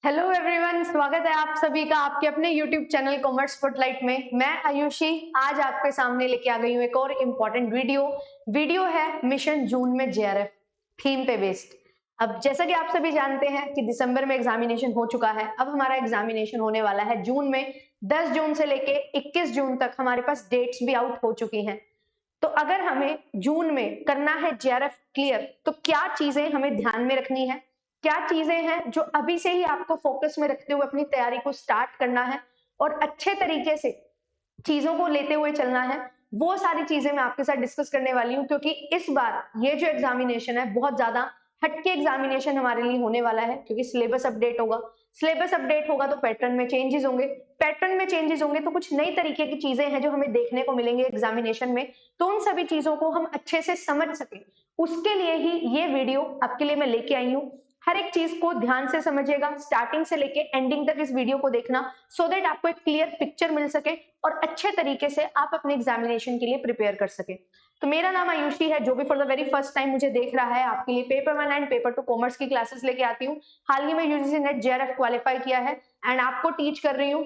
Hello everyone, स्वागत है आप सभी का आपके अपने यूट्यूब चैनल कॉमर्स स्पॉटलाइट में। मैं आयुषी आज आपके सामने लेके आ गई हूँ एक और इम्पोर्टेंट वीडियो है मिशन जून में जेआरएफ थीम पे बेस्ड। अब जैसा कि आप सभी जानते हैं कि दिसंबर में एग्जामिनेशन हो चुका है, अब हमारा एग्जामिनेशन होने वाला है जून में। 10 जून से लेके 21 जून तक हमारे पास डेट्स भी आउट हो चुकी हैं। तो अगर हमें जून में करना है जेआरएफ क्लियर, तो क्या चीजें हमें ध्यान में रखनी है, क्या चीजें हैं जो अभी से ही आपको फोकस में रखते हुए अपनी तैयारी को स्टार्ट करना है और अच्छे तरीके से चीजों को लेते हुए चलना है, वो सारी चीजें मैं आपके साथ डिस्कस करने वाली हूँ। क्योंकि इस बार ये जो एग्जामिनेशन है बहुत ज्यादा हटके एग्जामिनेशन हमारे लिए होने वाला है, क्योंकि सिलेबस अपडेट होगा तो पैटर्न में चेंजेस होंगे तो कुछ नई तरीके की चीजें हैं जो हमें देखने को मिलेंगे एग्जामिनेशन में। तो उन सभी चीजों को हम अच्छे से समझ सके, उसके लिए ही ये वीडियो आपके लिए मैं लेके आई हूँ। हर एक चीज को ध्यान से समझिएगा, स्टार्टिंग से लेके एंडिंग तक इस वीडियो को देखना, सो दैट आपको एक क्लियर पिक्चर मिल सके और अच्छे तरीके से आप अपने एग्जामिनेशन के लिए प्रिपेयर कर सके। तो मेरा नाम आयुषी है। जो भी for the very first time मुझे देख रहा है, आपके लिए पेपर 1 एंड पेपर 2 कॉमर्स की क्लासेस लेके आती हूँ। हाल ही में यूजीसी नेट जेआरएफ क्वालिफाई किया है एंड आपको टीच कर रही हूँ।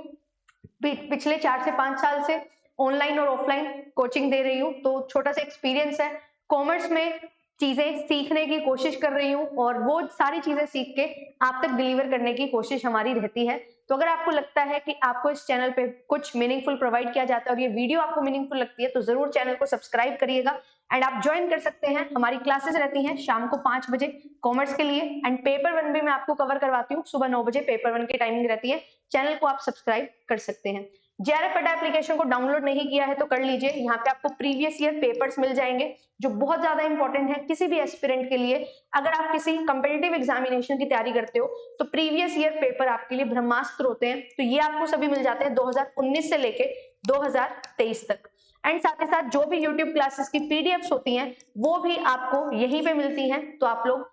पिछले 4 से 5 साल से ऑनलाइन और ऑफलाइन कोचिंग दे रही हूँ, तो छोटा सा एक्सपीरियंस है। कॉमर्स में चीजें सीखने की कोशिश कर रही हूँ और वो सारी चीजें सीख के आप तक डिलीवर करने की कोशिश हमारी रहती है। तो अगर आपको लगता है कि आपको इस चैनल पे कुछ मीनिंगफुल प्रोवाइड किया जाता है और ये वीडियो आपको मीनिंगफुल लगती है, तो जरूर चैनल को सब्सक्राइब करिएगा एंड आप ज्वाइन कर सकते हैं। हमारी क्लासेस रहती हैं शाम को 5 बजे कॉमर्स के लिए एंड पेपर 1 भी मैं आपको कवर करवाती हूँ। सुबह 9 बजे पेपर 1 की टाइमिंग रहती है। चैनल को आप सब्सक्राइब कर सकते हैं। जेआरएफ अड्डा एप्लीकेशन को डाउनलोड नहीं किया है तो कर लीजिए। यहाँ पे आपको प्रीवियस ईयर पेपर्स मिल जाएंगे जो बहुत ज्यादा इंपॉर्टेंट है किसी भी एस्पिरेंट के लिए। अगर आप किसी कंपेटिटिव एग्जामिनेशन की तैयारी करते हो तो प्रीवियस ईयर पेपर आपके लिए ब्रह्मास्त्र होते हैं। तो ये आपको सभी मिल जाते हैं 2019 से लेके 2023 तक। एंड साथ ही साथ जो भी यूट्यूब क्लासेस की पीडीएफ्स होती हैं वो भी आपको यहीं पे मिलती हैं, तो आप लोग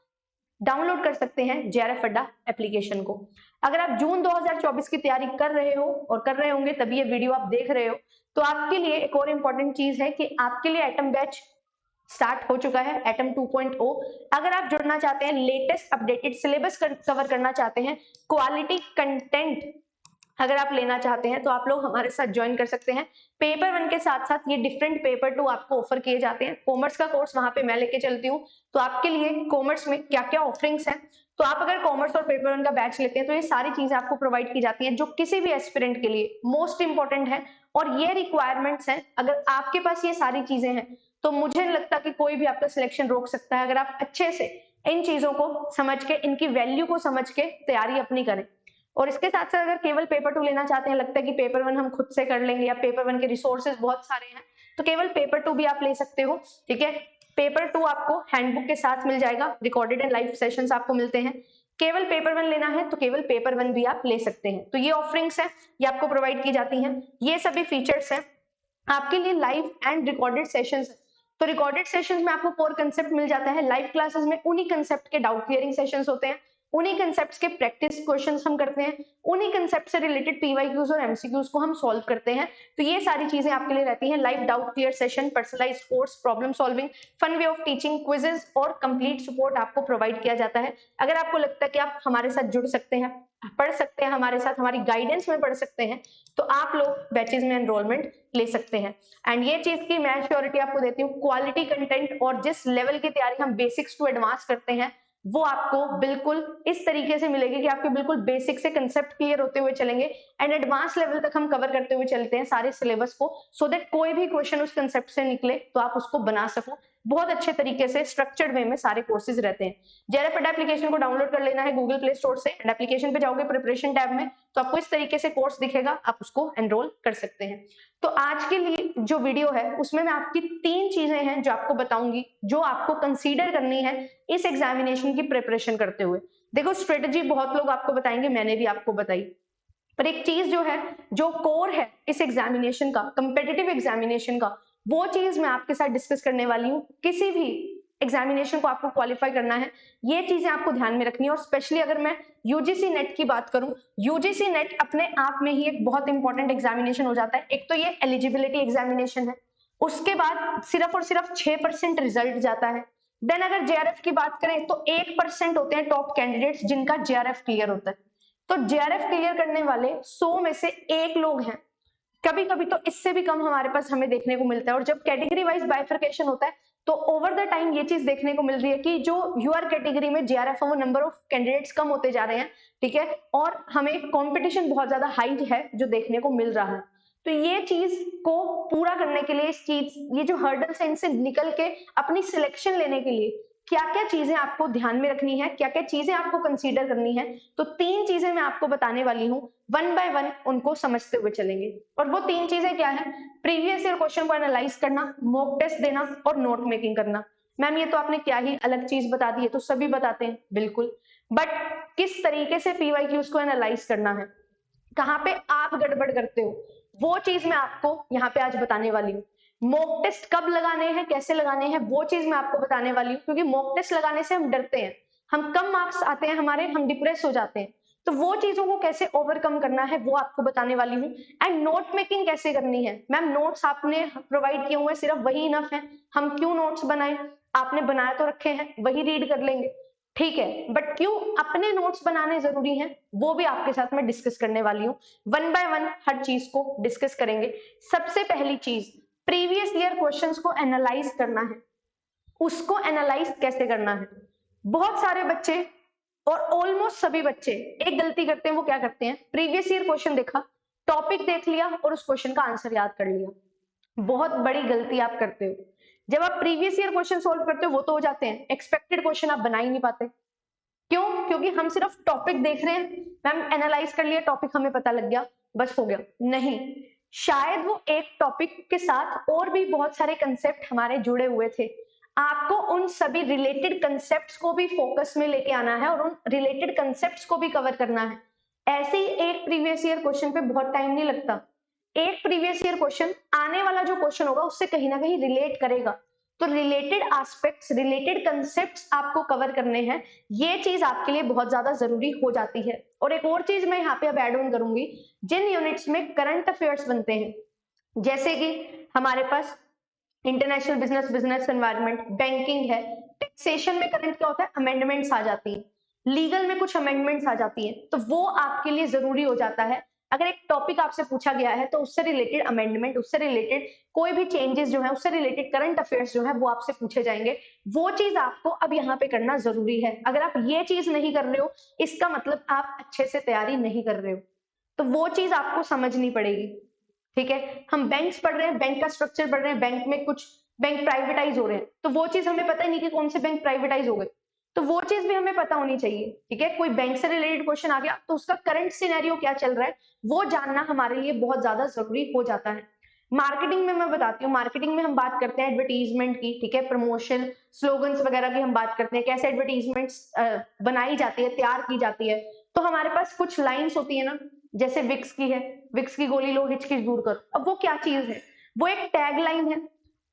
डाउनलोड कर सकते हैं जेआरएफ अड्डा एप्लीकेशन को। अगर आप जून 2024 की तैयारी कर रहे हो और कर रहे होंगे तभी ये वीडियो आप देख रहे हो, तो आपके लिए एक और इंपॉर्टेंट चीज है कि आपके लिए एटम बैच स्टार्ट हो चुका है, एटम 2.0। अगर आप जुड़ना चाहते हैं, लेटेस्ट अपडेटेड सिलेबस कवर करना चाहते हैं, क्वालिटी कंटेंट अगर आप लेना चाहते हैं, तो आप लोग हमारे साथ ज्वाइन कर सकते हैं। पेपर 1 के साथ साथ ये डिफरेंट पेपर 2 आपको ऑफर किए जाते हैं। कॉमर्स का कोर्स वहां पे मैं लेके चलती हूँ, तो आपके लिए कॉमर्स में क्या क्या ऑफरिंग्स हैं, तो आप अगर कॉमर्स और पेपर 1 का बैच लेते हैं तो ये सारी चीजें आपको प्रोवाइड की जाती हैं जो किसी भी एस्पिरेंट के लिए मोस्ट इंपॉर्टेंट है और ये रिक्वायरमेंट्स हैं। अगर आपके पास ये सारी चीजें हैं तो मुझे नहीं लगता कि कोई भी आपका सिलेक्शन रोक सकता है, अगर आप अच्छे से इन चीजों को समझ के, इनकी वैल्यू को समझ के तैयारी अपनी करें। और इसके साथ साथ अगर केवल पेपर 2 लेना चाहते हैं, लगता है कि पेपर 1 हम खुद से कर लेंगे या पेपर 1 के रिसोर्सेज बहुत सारे हैं, तो केवल पेपर 2 भी आप ले सकते हो। ठीक है, पेपर 2 आपको हैंडबुक के साथ मिल जाएगा, रिकॉर्डेड एंड लाइव सेशंस आपको मिलते हैं। केवल पेपर 1 लेना है तो केवल पेपर 1 भी आप ले सकते हैं। तो ये ऑफरिंग्स है, ये आपको प्रोवाइड की जाती हैं। ये सभी फीचर्स हैं आपके लिए लाइव एंड रिकॉर्डेड सेशंस। तो रिकॉर्डेड सेशंस में आपको कोर कंसेप्ट मिल जाता है, लाइव क्लासेस में उन्हीं कंसेप्ट के डाउट क्लियरिंग सेशंस होते हैं, उन्हीं कंसेप्ट्स के प्रैक्टिस क्वेश्चंस हम करते हैं, उन्हीं कंसेप्ट से रिलेटेड पीवाईक्यूज और एमसीक्यूज को हम सॉल्व करते हैं। तो ये सारी चीजें आपके लिए रहती हैं, live doubt clear session, personalised course, problem solving, fun way of teaching, quizzes और कंप्लीट सपोर्ट आपको प्रोवाइड किया जाता है। अगर आपको लगता है कि आप हमारे साथ जुड़ सकते हैं, पढ़ सकते हैं हमारे साथ, हमारी गाइडेंस में पढ़ सकते हैं, तो आप लोग बैचेज में एनरोलमेंट ले सकते हैं। एंड ये चीज की मैं श्योरिटी आपको देती हूँ, क्वालिटी कंटेंट और जिस लेवल की तैयारी हम बेसिक्स टू एडवांस करते हैं वो आपको बिल्कुल इस तरीके से मिलेगी कि आपके बिल्कुल बेसिक से कंसेप्ट क्लियर होते हुए चलेंगे एंड एडवांस लेवल तक हम कवर करते हुए चलते हैं सारे सिलेबस को, सो दैट कोई भी क्वेश्चन उस कंसेप्ट से निकले तो आप उसको बना सको। बहुत अच्छे तरीके से स्ट्रक्चर्ड वे में सारे कोर्सेज रहते हैं। जेआरएफ अड्डा एप्लीकेशन को डाउनलोड कर लेना है गूगल प्ले स्टोर से एंड एप्लीकेशन पे जाओगे प्रिपरेशन टैब में, तो आपको इस तरीके से कोर्स दिखेगा, आप उसको एनरोल कर सकते हैं। तो आज के लिए जो वीडियो है उसमें मैं आपकी 3 चीजें हैं जो आपको बताऊंगी, जो आपको कंसीडर करनी है इस एग्जामिनेशन की प्रिपरेशन करते हुए। देखो, स्ट्रेटजी बहुत लोग आपको बताएंगे, मैंने भी आपको बताई, पर एक चीज जो है, जो कोर है इस एग्जामिनेशन का, कंपेटिटिव एग्जामिनेशन का, वो चीज मैं आपके साथ डिस्कस करने वाली हूँ। किसी भी एग्जामिनेशन को आपको क्वालिफाई करना है, ये चीजें आपको ध्यान में रखनी है। और स्पेशली अगर मैं यूजीसी नेट की बात करूं, यूजीसी नेट अपने आप में ही एक बहुत इंपॉर्टेंट एग्जामिनेशन हो जाता है। एक तो ये एलिजिबिलिटी एग्जामिनेशन है, उसके बाद सिर्फ और सिर्फ 6% रिजल्ट जाता है। देन अगर जेआरएफ की बात करें तो 1% होते हैं टॉप कैंडिडेट्स जिनका जेआरएफ क्लियर होता है। तो जेआरएफ क्लियर करने वाले 100 में से 1 लोग हैं, कभी कभी तो इससे भी कम हमारे पास हमें देखने को मिलता है। और जब कैटेगरी वाइज बाइफर्केशन होता है तो ओवर द टाइम ये चीज देखने को मिल रही है कि जो यूआर कैटेगरी में जेआरएफ है वो नंबर ऑफ कैंडिडेट्स कम होते जा रहे हैं, ठीक है, और हमें कंपटीशन बहुत ज्यादा हाई है जो देखने को मिल रहा है। तो ये चीज को पूरा करने के लिए, इस चीज ये जो हर्डल्स है इनसे निकल के अपनी सिलेक्शन लेने के लिए क्या क्या चीजें आपको ध्यान में रखनी है, क्या क्या चीजें आपको कंसीडर करनी है, तो 3 चीजें मैं आपको बताने वाली हूँ। वन बाय वन उनको समझते हुए चलेंगे। और वो 3 चीजें क्या है? प्रीवियस ईयर क्वेश्चन को एनालाइज करना, मॉक टेस्ट देना और नोट मेकिंग करना। मैम ये तो आपने क्या ही अलग चीज बता दी है, तो सभी बताते हैं, बिल्कुल, बट किस तरीके से पीवाईक्यूज को एनालाइज करना है, कहाँ पे आप गड़बड़ करते हो, वो चीज मैं आपको यहाँ पे आज बताने वाली हूँ। मॉक टेस्ट कब लगाने हैं, कैसे लगाने हैं, वो चीज मैं आपको बताने वाली हूँ, क्योंकि मॉक टेस्ट लगाने से हम डरते हैं, हम कम मार्क्स आते हैं हमारे, हम डिप्रेस हो जाते हैं। तो वो चीजों को कैसे ओवरकम करना है वो आपको बताने वाली हूँ। एंड नोट मेकिंग कैसे करनी है। मैम नोट्स आपने प्रोवाइड किए हुए सिर्फ वही इनफ है, हम क्यों नोट्स बनाए? आपने बनाया तो रखे हैं, वही रीड कर लेंगे, ठीक है, बट क्यों अपने नोट्स बनाने जरूरी हैं वो भी आपके साथ मैं डिस्कस करने वाली हूँ। वन बाय वन हर चीज को डिस्कस करेंगे। सबसे पहली चीज, प्रीवियस ईयर क्वेश्चंस को एनालाइज करना है। उसको एनालाइज कैसे करना है? बहुत सारे बच्चे और ऑलमोस्ट सभी बच्चे एक गलती करते हैं, वो क्या करते हैं? प्रीवियस ईयर क्वेश्चन देखा, टॉपिक देख लिया और उस क्वेश्चन का आंसर याद कर लिया। बहुत बड़ी गलती आप करते हो। जब आप प्रीवियस ईयर क्वेश्चन सोल्व करते हो वो तो हो जाते हैं, एक्सपेक्टेड क्वेश्चन आप बना ही नहीं पाते। क्यों? क्योंकि हम सिर्फ टॉपिक देख रहे हैं, मैम एनालाइज कर लिया, टॉपिक हमें पता लग गया, बस हो गया। नहीं, शायद वो एक टॉपिक के साथ और भी बहुत सारे कंसेप्ट हमारे जुड़े हुए थे। आपको उन सभी रिलेटेड कंसेप्ट्स को भी फोकस में लेके आना है और उन रिलेटेड कंसेप्ट्स को भी कवर करना है। ऐसे ही एक प्रीवियस ईयर क्वेश्चन पे बहुत टाइम नहीं लगता। एक प्रीवियस ईयर क्वेश्चन आने वाला जो क्वेश्चन होगा उससे कहीं ना कहीं रिलेट करेगा, तो रिलेटेड एस्पेक्ट्स, रिलेटेड कंसेप्ट्स आपको कवर करने हैं। ये चीज आपके लिए बहुत ज्यादा जरूरी हो जाती है। और एक और चीज मैं यहाँ पे अब एड ऑन करूंगी, जिन यूनिट्स में करंट अफेयर्स बनते हैं, जैसे कि हमारे पास international business, business environment, banking है, टैक्सेशन में करंट क्या होता है? अमेंडमेंट्स आ जाती है, लीगल में कुछ अमेंडमेंट्स आ जाती है, तो वो आपके लिए जरूरी हो जाता है। अगर एक टॉपिक आपसे पूछा गया है तो उससे रिलेटेड अमेंडमेंट, उससे रिलेटेड कोई भी चेंजेस जो है, उससे रिलेटेड करंट अफेयर्स जो है वो आपसे पूछे जाएंगे। वो चीज आपको अब यहाँ पे करना जरूरी है। अगर आप ये चीज नहीं कर रहे हो इसका मतलब आप अच्छे से तैयारी नहीं कर रहे हो, तो वो चीज आपको समझनी पड़ेगी, ठीक है। हम बैंक्स पढ़ रहे हैं, बैंक का स्ट्रक्चर पढ़ रहे हैं, बैंक में कुछ बैंक प्राइवेटाइज हो रहे हैं, तो वो चीज हमें पता ही नहीं कि कौन से बैंक प्राइवेटाइज हो गए, तो वो चीज भी हमें पता होनी चाहिए, ठीक है। कोई बैंक से रिलेटेड क्वेश्चन आ गया तो उसका करंट सिनेरियो क्या चल रहा है वो जानना हमारे लिए बहुत ज्यादा जरूरी हो जाता है। मार्केटिंग में मैं बताती हूँ, मार्केटिंग में हम बात करते हैं एडवर्टीजमेंट की, ठीक है, प्रमोशन, स्लोगन्स वगैरह की हम बात करते हैं, कैसे एडवर्टीजमेंट्स बनाई जाती है, तैयार की जाती है। तो हमारे पास कुछ लाइन्स होती है ना, जैसे विक्स की है, विक्स की गोली लो हिचकिच दूर करो। अब वो क्या चीज है? वो एक टैग लाइन है।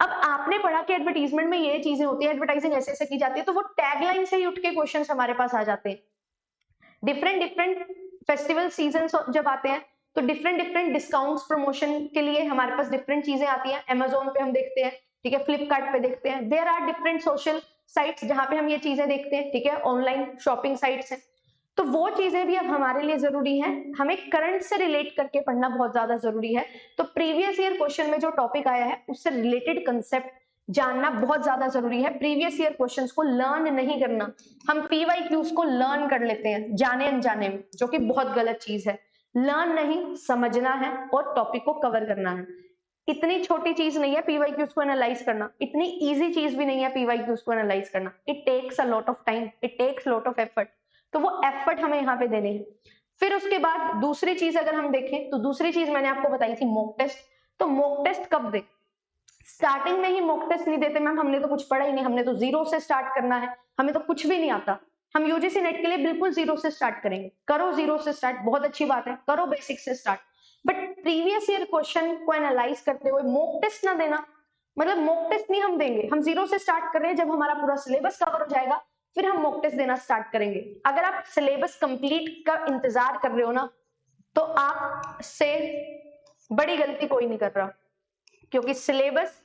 अब आपने पढ़ा कि एडवर्टीजमेंट में ये चीजें होती है, एडवर्टाइजिंग ऐसे ऐसे की जाती है, तो वो टैग लाइन से ही उठ के क्वेश्चंस हमारे पास आ जाते हैं। डिफरेंट डिफरेंट फेस्टिवल सीजन जब आते हैं तो डिफरेंट डिफरेंट डिस्काउंट्स, प्रमोशन के लिए हमारे पास डिफरेंट चीजें आती हैं। अमेजोन पे हम देखते हैं, ठीक है, फ्लिपकार्ट पे देखते हैं, there are different social sites जहां पे हम ये चीजें देखते हैं, ठीक है, ऑनलाइन शॉपिंग साइट्स हैं। तो वो चीजें भी अब हमारे लिए जरूरी है, हमें करंट से रिलेट करके पढ़ना बहुत ज्यादा जरूरी है। तो प्रीवियस ईयर क्वेश्चन में जो टॉपिक आया है उससे रिलेटेड कंसेप्ट जानना बहुत ज्यादा जरूरी है। प्रीवियस ईयर क्वेश्चंस को लर्न नहीं करना, हम पीवाईक्यूज को लर्न कर लेते हैं जाने अनजाने में, जो कि बहुत गलत चीज है। लर्न नहीं, समझना है और टॉपिक को कवर करना है। इतनी छोटी चीज नहीं है पीवाईक्यूज को एनालाइज करना, इतनी इजी चीज भी नहीं है पीवाईक्यूज को एनालाइज करना। It takes a lot of time, it takes lot of effort, तो वो एफर्ट हमें यहाँ पे देने हैं। फिर उसके बाद दूसरी चीज अगर हम देखें तो दूसरी चीज मैंने आपको बताई थी मॉक टेस्ट। तो मॉक टेस्ट कब दे? स्टार्टिंग में ही मॉक टेस्ट नहीं देते मैम, हमने तो कुछ पढ़ा ही नहीं, हमने तो जीरो से स्टार्ट करना है, हमें तो कुछ भी नहीं आता। हम यूजीसी नेट के लिए बिल्कुल जीरो से स्टार्ट करेंगे। करो जीरो से स्टार्ट, बहुत अच्छी बात है, करो बेसिक से start, but previous year question को एनालाइज करते हुए मॉक टेस्ट ना देना, मतलब मॉक टेस्ट नहीं हम देंगे, हम जीरो से स्टार्ट कर रहे हैं, जब हमारा पूरा सिलेबस कवर हो जाएगा फिर हम मॉक टेस्ट देना स्टार्ट करेंगे। अगर आप सिलेबस कंप्लीट का इंतजार कर रहे हो ना, तो आप से बड़ी गलती कोई नहीं कर रहा, क्योंकि सिलेबस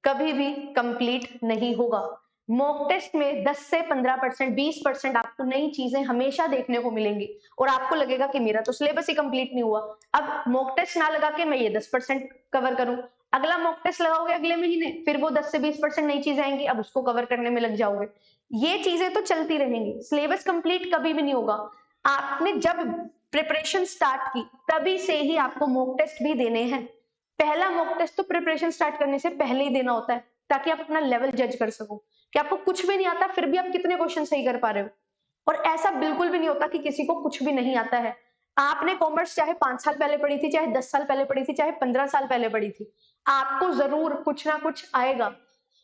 कभी भी कंप्लीट नहीं होगा। मॉक टेस्ट में 10 से 15%, 20% आपको नई चीजें हमेशा देखने को मिलेंगी और आपको लगेगा कि मेरा तो सिलेबस ही कंप्लीट नहीं हुआ। अब मॉक टेस्ट ना लगा के मैं ये 10% कवर करूं, अगला मॉक टेस्ट लगाओगे अगले महीने, फिर वो 10 से 20% नई चीजें आएंगी, अब उसको कवर करने में लग जाओगे। ये चीजें तो चलती रहेंगी, सिलेबस कंप्लीट कभी भी नहीं होगा। आपने जब प्रिपरेशन स्टार्ट की तभी से ही आपको मॉक टेस्ट भी देने हैं। पहला मॉक टेस्ट तो प्रिपरेशन स्टार्ट करने से पहले ही देना होता है, ताकि आप अपना लेवल जज कर सको कि आपको कुछ भी नहीं आता फिर भी आप कितने क्वेश्चन सही कर पा रहे हो। और ऐसा बिल्कुल भी नहीं होता कि किसी को कुछ भी नहीं आता है। आपने कॉमर्स चाहे 5 साल पहले पढ़ी थी, चाहे 10 साल पहले पढ़ी थी, चाहे 15 साल पहले पढ़ी थी, आपको जरूर कुछ ना कुछ आएगा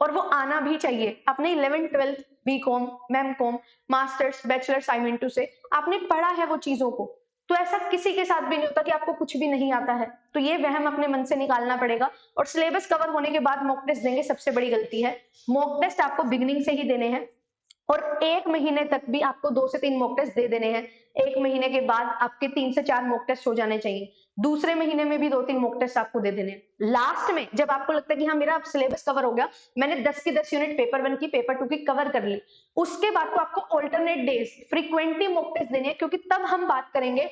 और वो आना भी चाहिए। आपने 11th 12th BCom, MCom, masters, bachelors, I mean two से आपने पढ़ा है वो चीजों को, तो ऐसा किसी के साथ भी नहीं होता कि आपको कुछ भी नहीं आता है। तो ये वहम अपने मन से निकालना पड़ेगा। और सिलेबस कवर होने के बाद मॉक टेस्ट देंगे, सबसे बड़ी गलती है। मॉक टेस्ट आपको बिगिनिंग से ही देने हैं और 1 महीने तक भी आपको 2 से 3 मॉक टेस्ट दे देने हैं। 1 महीने के बाद आपके 3 से 4 मॉक टेस्ट हो जाने चाहिए, दूसरे महीने में भी 2-3 मॉक टेस्ट आपको दे देने हैं। लास्ट में जब आपको लगता है कि हाँ मेरा अब सिलेबस कवर हो गया, मैंने 10 की 10 यूनिट पेपर 1 की, पेपर 2 की कवर कर ली, उसके बाद तो आपको alternate days frequently mock test देने हैं। क्योंकि तब हम बात करेंगे,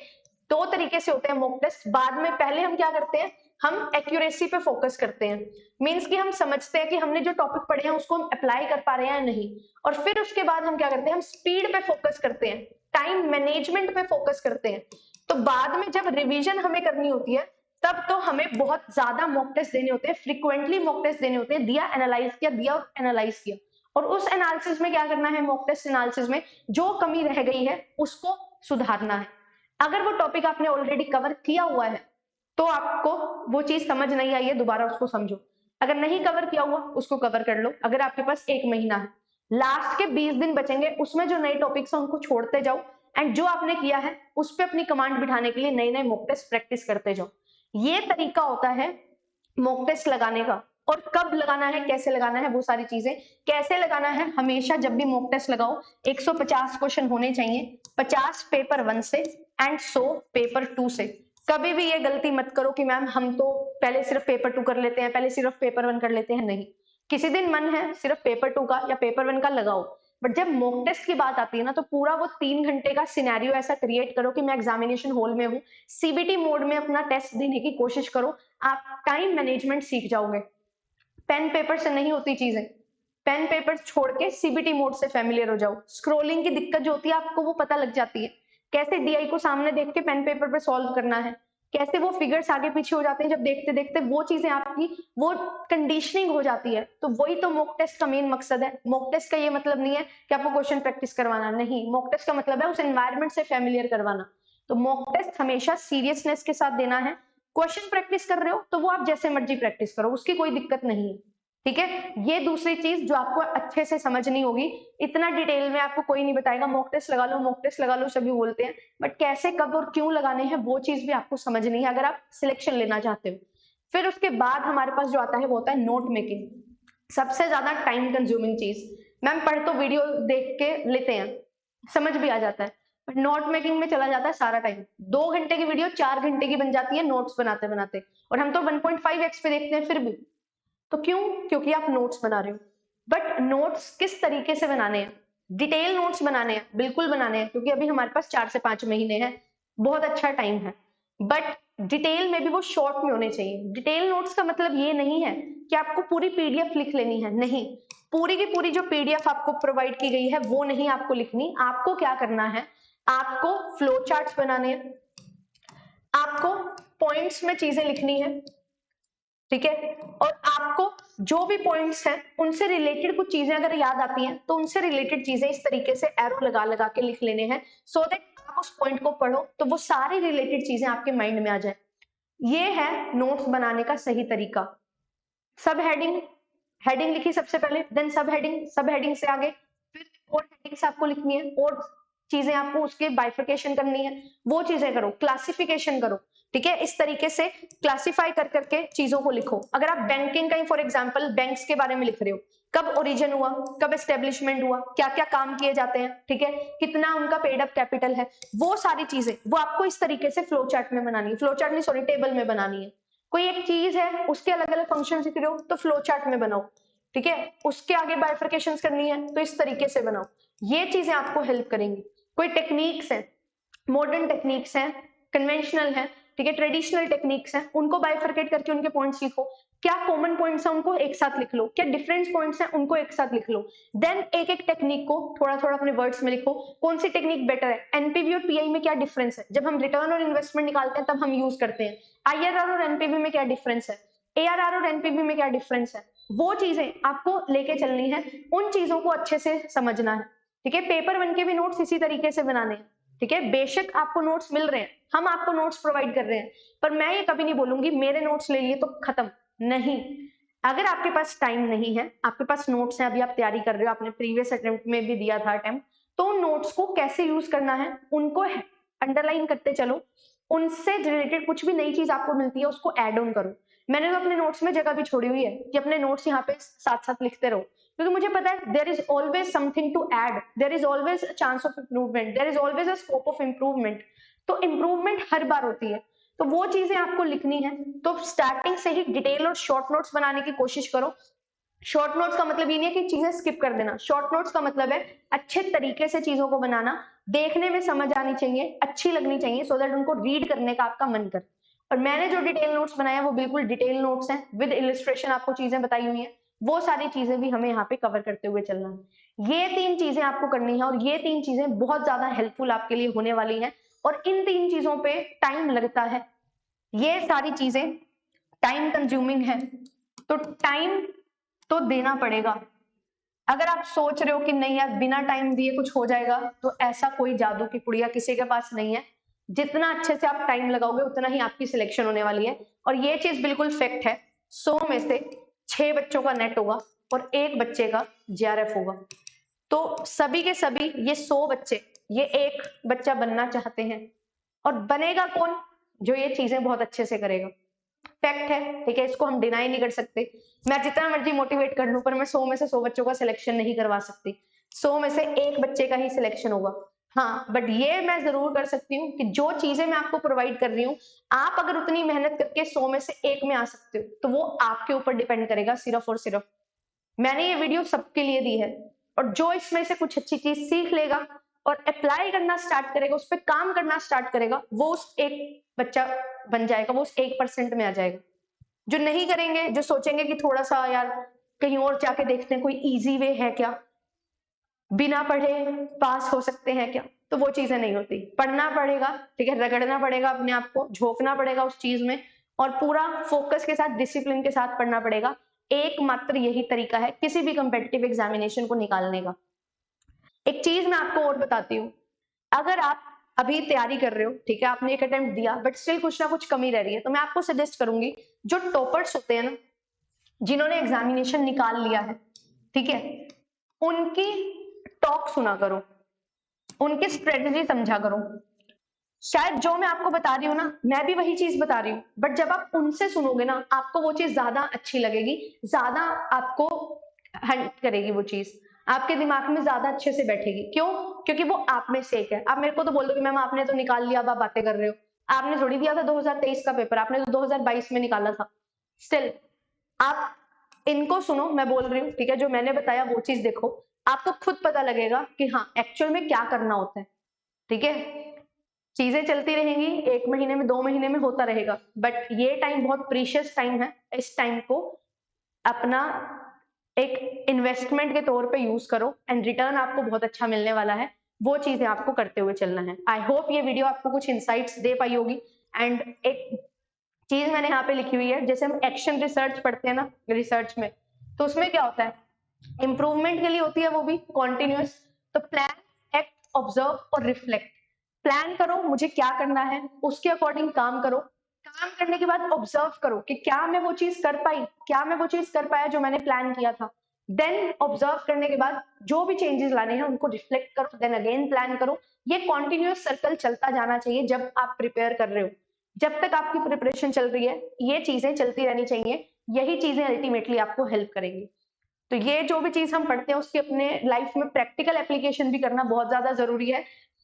2 तरीके से होते हैं मॉक टेस्ट। बाद में पहले हम क्या करते हैं, हम एक्यूरेसी पे फोकस करते हैं, मींस कि हम समझते हैं कि हमने जो टॉपिक पढ़े हैं उसको हम अप्लाई कर पा रहे हैं या नहीं। और फिर उसके बाद हम क्या करते हैं, हम स्पीड पे फोकस करते हैं, टाइम मैनेजमेंट पे फोकस करते हैं। तो बाद में जब रिवीजन हमें करनी होती है तब तो हमें बहुत ज्यादा मॉक टेस्ट देने होते हैं, फ्रीक्वेंटली मॉक टेस्ट देने होते हैं। दिया एनालाइज किया, दिया और एनालाइज किया, और उस एनालिसिस में क्या करना है, मॉक टेस्ट एनालिसिस में जो कमी रह गई है उसको सुधारना है। अगर वो टॉपिक आपने ऑलरेडी कवर किया हुआ है तो आपको वो चीज समझ नहीं आई है, दोबारा उसको समझो। अगर नहीं कवर किया हुआ उसको कवर कर लो। अगर आपके पास 1 महीना है, लास्ट के 20 दिन बचेंगे, उसमें जो नए टॉपिक्स हैं उनको छोड़ते जाओ एंड जो आपने किया है उस पर अपनी कमांड बिठाने के लिए नए नए मॉक टेस्ट प्रैक्टिस करते जाओ। ये तरीका होता है मॉक टेस्ट लगाने का। और कब लगाना है, कैसे लगाना है, वो सारी चीजें कैसे लगाना है, हमेशा जब भी मॉक टेस्ट लगाओ 150 क्वेश्चन होने चाहिए, 50 पेपर 1 से एंड 100 पेपर 2 से। कभी भी ये गलती मत करो कि मैम हम तो पहले सिर्फ पेपर 2 कर लेते हैं, पहले सिर्फ पेपर 1 कर लेते हैं। नहीं, किसी दिन मन है सिर्फ पेपर 2 का या पेपर 1 का लगाओ, बट जब मॉक टेस्ट की बात आती है ना, तो पूरा वो 3 घंटे का सिनेरियो ऐसा क्रिएट करो कि मैं एग्जामिनेशन हॉल में हूँ, सीबीटी मोड में अपना टेस्ट देने की कोशिश करो। आप टाइम मैनेजमेंट सीख जाओगे। पेन पेपर से नहीं होती चीजें, पेन पेपर छोड़ के सीबीटी मोड से फेमिलियर हो जाओ। स्क्रोलिंग की दिक्कत जो होती है आपको वो पता लग जाती है, कैसे डीआई को सामने देख के पेन पेपर पे सॉल्व करना है, कैसे वो फिगर्स आगे पीछे हो जाते हैं जब देखते देखते, वो चीजें आपकी वो कंडीशनिंग हो जाती है। तो वही तो मॉक टेस्ट का मेन मकसद है। मॉक टेस्ट का ये मतलब नहीं है कि आपको क्वेश्चन प्रैक्टिस करवाना, नहीं, मॉक टेस्ट का मतलब है उस एनवायरमेंट से फेमिलियर करवाना। तो मॉक टेस्ट हमेशा सीरियसनेस के साथ देना है। क्वेश्चन प्रैक्टिस कर रहे हो तो वो आप जैसे मर्जी प्रैक्टिस करो, उसकी कोई दिक्कत नहीं है, ठीक है। ये दूसरी चीज जो आपको अच्छे से समझनी होगी, इतना डिटेल में आपको कोई नहीं बताएगा। मॉक टेस्ट लगा लो, मॉक टेस्ट लगा लो सभी बोलते हैं, बट कैसे, कब और क्यों लगाने हैं वो चीज भी आपको समझनी है अगर आप सिलेक्शन लेना चाहते हो। फिर उसके बाद हमारे पास जो आता है वो होता है नोट मेकिंग, सबसे ज्यादा टाइम कंज्यूमिंग चीज। मैम पढ़ तो वीडियो देख के लेते हैं, समझ भी आ जाता है, बट नोट मेकिंग में चला जाता है सारा टाइम। 2 घंटे की वीडियो 4 घंटे की बन जाती है नोट्स बनाते बनाते, और हम तो 1.5x पे देखते हैं फिर भी। तो क्यों? क्योंकि आप नोट्स बना रहे हो। बट नोट्स किस तरीके से बनाने हैं? डिटेल नोट्स बनाने हैं, बिल्कुल बनाने हैं, क्योंकि अभी हमारे पास 4 से 5 महीने हैं, बहुत अच्छा टाइम है। बट डिटेल में भी वो शॉर्ट में होने चाहिए। डिटेल नोट्स का मतलब ये नहीं है कि आपको पूरी पीडीएफ लिख लेनी है, नहीं, पूरी की पूरी जो पीडीएफ आपको प्रोवाइड की गई है वो नहीं आपको लिखनी। आपको क्या करना है, आपको फ्लो चार्ट्स बनाने हैं, आपको पॉइंट्स में चीजें लिखनी है, ठीक है। और आपको जो भी पॉइंट्स हैं उनसे रिलेटेड कुछ चीजें अगर याद आती हैं तो उनसे रिलेटेड चीजें इस तरीके से एरो लगा लगा के लिख लेने हैं, सो दैट आप उस पॉइंट को पढ़ो तो वो सारी रिलेटेड चीजें आपके माइंड में आ जाए। ये है नोट्स बनाने का सही तरीका। सब हेडिंग, हेडिंग लिखी सबसे पहले, देन सब हेडिंग, सब हेडिंग से आगे फिर और हेडिंग्स आपको लिखनी है, और चीजें आपको उसके बाइफिकेशन करनी है, वो चीजें करो, क्लासिफिकेशन करो, ठीक है। इस तरीके से क्लासिफाई कर करके चीजों को लिखो। अगर आप बैंकिंग का, फॉर एग्जांपल बैंक्स के बारे में लिख रहे हो, कब ओरिजिन हुआ, कब एस्टेब्लिशमेंट हुआ, क्या क्या काम किए जाते हैं, ठीक है, कितना उनका पेड अप कैपिटल है, वो सारी चीजें वो आपको इस तरीके से फ्लो चार्ट में बनानी है, फ्लो चार्ट नहीं सॉरी टेबल में बनानी है। कोई एक चीज है उसके अलग अलग फंक्शन लिख रहे हो तो फ्लो चार्ट में बनाओ। ठीक है, उसके आगे बाइफरकेशन करनी है तो इस तरीके से बनाओ। ये चीजें आपको हेल्प करेंगी। कोई टेक्निक्स है, मॉडर्न टेक्निक्स हैं, कन्वेंशनल है, ठीक है, ट्रेडिशनल टेक्निक्स हैं, उनको बाइफरकेट करके उनके पॉइंट्स लिखो। क्या कॉमन पॉइंट्स हैं उनको एक साथ लिख लो, क्या डिफरेंस पॉइंट्स हैं उनको एक साथ लिख लो। देन एक एक टेक्निक को थोड़ा थोड़ा अपने वर्ड्स में लिखो, कौन सी टेक्निक बेटर है, एनपीवी और पीआई में क्या डिफरेंस है, जब हम रिटर्न और इन्वेस्टमेंट निकालते हैं तब हम यूज करते हैं, आईआरआर और एनपीवी में क्या डिफरेंस है, एआरआर और एनपीवी में क्या डिफरेंस है, वो चीजें आपको लेके चलनी है, उन चीजों को अच्छे से समझना है। ठीक है, पेपर 1 के भी नोट्स इसी तरीके से बनाने हैं। ठीक है, बेशक आपको नोट्स मिल रहे हैं, हम आपको नोट्स प्रोवाइड कर रहे हैं, पर मैं ये कभी नहीं बोलूंगी मेरे नोट्स ले लिए तो खत्म नहीं। अगर आपके पास टाइम नहीं है, आपके पास नोट्स हैं, अभी आप तैयारी कर रहे हो, आपने प्रीवियस अटेम्प्ट में भी दिया था अटेम्प्ट, तो उन नोट्स को कैसे यूज करना है उनको अंडरलाइन करते चलो, उनसे रिलेटेड कुछ भी नई चीज आपको मिलती है उसको एड ऑन करो। मैंने तो अपने नोट्स में जगह भी छोड़ी हुई है कि अपने नोट्स यहाँ पे साथ साथ लिखते रहो, क्योंकि मुझे पता है there is always something to add, there is always a chance of improvement, there is always a scope of improvement. तो इंप्रूवमेंट हर बार होती है, तो वो चीजें आपको लिखनी है। तो स्टार्टिंग से ही डिटेल और शॉर्ट नोट्स बनाने की कोशिश करो। शॉर्ट नोट्स का मतलब ये नहीं है कि चीजें स्किप कर देना, शॉर्ट नोट्स का मतलब है अच्छे तरीके से चीजों को बनाना, देखने में समझ आनी चाहिए, अच्छी लगनी चाहिए, सो दैट उनको रीड करने का आपका मन करे। और मैंने जो डिटेल नोट्स बनाया वो बिल्कुल डिटेल नोट्स हैं, विद इलिस्ट्रेशन आपको चीजें बताई हुई हैं, वो सारी चीजें भी हमें यहाँ पे कवर करते हुए चलना है। ये 3 चीजें आपको करनी है और ये 3 चीजें बहुत ज्यादा हेल्पफुल आपके लिए होने वाली है, और इन 3 चीजों पे टाइम लगता है, ये सारी चीजें टाइम कंज्यूमिंग है, तो टाइम तो देना पड़ेगा। अगर आप सोच रहे हो कि नहीं यार बिना टाइम दिए कुछ हो जाएगा, तो ऐसा कोई जादू की पुड़िया किसी के पास नहीं है। जितना अच्छे से आप टाइम लगाओगे उतना ही आपकी सिलेक्शन होने वाली है, और ये चीज बिल्कुल फैक्ट है। 100 में से 6 बच्चों का नेट होगा और 1 बच्चे का जेआरएफ होगा। तो सभी के सभी ये 100 बच्चे, ये एक बच्चा बनना चाहते हैं, और बनेगा कौन, जो ये चीजें बहुत अच्छे से करेगा। फैक्ट है, ठीक है, इसको हम डिनाई नहीं कर सकते। मैं जितना मर्जी मोटिवेट कर लूं, पर मैं 100 में से 100 बच्चों का सिलेक्शन नहीं करवा सकती, 100 में से 1 बच्चे का ही सिलेक्शन होगा। हाँ, बट ये मैं जरूर कर सकती हूँ कि जो चीजें मैं आपको प्रोवाइड कर रही हूँ, आप अगर उतनी मेहनत करके 100 में से 1 में आ सकते हो, तो वो आपके ऊपर डिपेंड करेगा सिर्फ और सिर्फ। मैंने ये वीडियो सबके लिए दी है, और जो इसमें से कुछ अच्छी चीज सीख लेगा और अप्लाई करना स्टार्ट करेगा, उस पर काम करना स्टार्ट करेगा, वो उस 1 बच्चा बन जाएगा, वो उस 1% में आ जाएगा। जो नहीं करेंगे, जो सोचेंगे कि थोड़ा सा यार कहीं और जाके देखते हैं, कोई इजी वे है क्या, बिना पढ़े पास हो सकते हैं क्या, तो वो चीजें नहीं होती। पढ़ना पड़ेगा, ठीक है, रगड़ना पड़ेगा अपने आप को, झोंकना पड़ेगा उस चीज में, और पूरा फोकस के साथ, डिसिप्लिन के साथ पढ़ना पड़ेगा। एकमात्र यही तरीका है किसी भी कंपेटिटिव एग्जामिनेशन को निकालने का। एक चीज मैं आपको और बताती हूँ, अगर आप अभी तैयारी कर रहे हो, ठीक है, आपने एक अटेम्प्ट दिया बट स्टिल कुछ ना कुछ कमी रह रही है, तो मैं आपको सजेस्ट करूंगी, जो टॉपर्स होते हैं ना, जिन्होंने एग्जामिनेशन निकाल लिया है, ठीक है, उनकी टॉक सुना करो, उनकी स्ट्रेटेजी समझा करो। शायद जो मैं आपको बता रही हूँ ना, मैं भी वही चीज बता रही हूँ, बट जब आप उनसे सुनोगे ना, आपको वो चीज ज्यादा अच्छी लगेगी, ज्यादा आपको हंट करेगी, वो चीज आपके दिमाग में ज्यादा अच्छे से बैठेगी। क्यों? क्योंकि वो आप में से एक है। आप मेरे को तो बोल दो कि मैम आपने तो निकाल लिया, अब आप बातें कर रहे हो, आपने थोड़ी दिया था 2023 का पेपर, आपने तो 2022 में निकाला था। स्टिल आप इनको सुनो, मैं बोल रही हूँ, ठीक है, जो मैंने बताया वो चीज देखो, आपको खुद पता लगेगा कि हाँ एक्चुअल में क्या करना होता है। ठीक है, चीजें चलती रहेंगी, 1 महीने में 2 महीने में होता रहेगा, बट ये टाइम बहुत प्रीशियस टाइम है। इस टाइम को अपना एक इन्वेस्टमेंट के तौर पे यूज करो, एंड रिटर्न आपको बहुत अच्छा मिलने वाला है। वो चीजें आपको करते हुए चलना है। आई होप ये वीडियो आपको कुछ इंसाइट्स दे पाई होगी। एंड एक चीज मैंने यहाँ पे लिखी हुई है, जैसे हम एक्शन रिसर्च पढ़ते हैं ना रिसर्च में, तो उसमें क्या होता है, इंप्रूवमेंट के लिए होती है वो भी कॉन्टिन्यूस। तो प्लान, एक्ट, ऑब्जर्व और रिफ्लेक्ट। प्लान करो मुझे क्या करना है, उसके अकॉर्डिंग काम करो, काम करने के बाद ऑब्जर्व करो कि क्या मैं वो चीज कर पाई, क्या मैं वो चीज कर पाया जो मैंने प्लान किया था। देन ऑब्जर्व करने के बाद जो भी चेंजेस लाने हैं उनको रिफ्लेक्ट करो, देन अगेन प्लान करो। ये कॉन्टिन्यूस सर्कल चलता जाना चाहिए जब आप प्रिपेयर कर रहे हो। जब तक आपकी प्रिपरेशन चल रही है, ये चीजें चलती रहनी चाहिए, यही चीजें अल्टीमेटली आपको हेल्प करेंगी। तो ये जो भी चीज हम पढ़ते हैं उसकी अपने लाइफ में प्रैक्टिकल एप्लीकेशन भी करना बहुत ज्यादा जरूरी है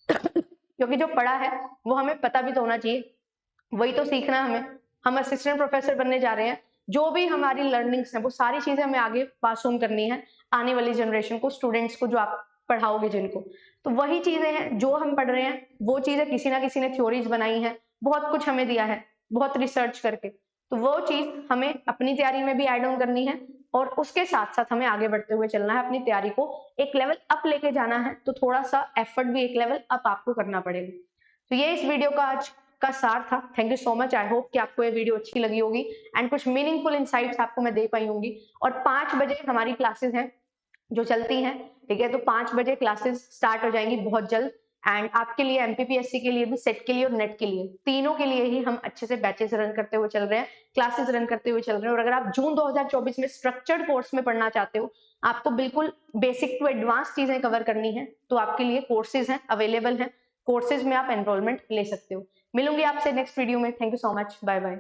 क्योंकि जो पढ़ा है वो हमें पता भी तो होना चाहिए, वही तो सीखना है हमें। हम असिस्टेंट प्रोफेसर बनने जा रहे हैं, जो भी हमारी लर्निंग्स हैं वो सारी चीजें हमें आगे पास ऑन करनी है आने वाली जनरेशन को, स्टूडेंट्स को जो आप पढ़ाओगे जिनको। तो वही चीजें हैं जो हम पढ़ रहे हैं, वो चीजें किसी ना किसी ने थ्योरीज बनाई है, बहुत कुछ हमें दिया है, बहुत रिसर्च करके। तो वो चीज हमें अपनी तैयारी में भी ऐड ऑन करनी है और उसके साथ साथ हमें आगे बढ़ते हुए चलना है, अपनी तैयारी को एक लेवल अप लेके जाना है। तो थोड़ा सा एफर्ट भी एक लेवल अप आपको करना पड़ेगा। तो ये इस वीडियो का आज का सार था। Thank you so much. I hope कि आपको ये वीडियो अच्छी लगी होगी एंड कुछ मीनिंगफुल इनसाइट्स आपको मैं दे पाई होंगी। और 5 बजे हमारी क्लासेस हैं जो चलती हैं, ठीक है। तो 5 बजे क्लासेस स्टार्ट हो जाएंगी बहुत जल्द एंड आपके लिए एमपीपीएससी के लिए भी, सेट के लिए और नेट के लिए, तीनों के लिए ही हम अच्छे से बैचेस रन करते हुए चल रहे हैं, क्लासेस रन करते हुए चल रहे हैं। और अगर आप जून 2024 में स्ट्रक्चर्ड कोर्स में पढ़ना चाहते हो, आपको बिल्कुल बेसिक टू एडवांस चीजें कवर करनी है, तो आपके लिए कोर्सेज हैं, अवेलेबल हैं। कोर्सेज में आप एनरोलमेंट ले सकते हो। मिलूंगी आपसे नेक्स्ट वीडियो में। Thank you so much. Bye bye.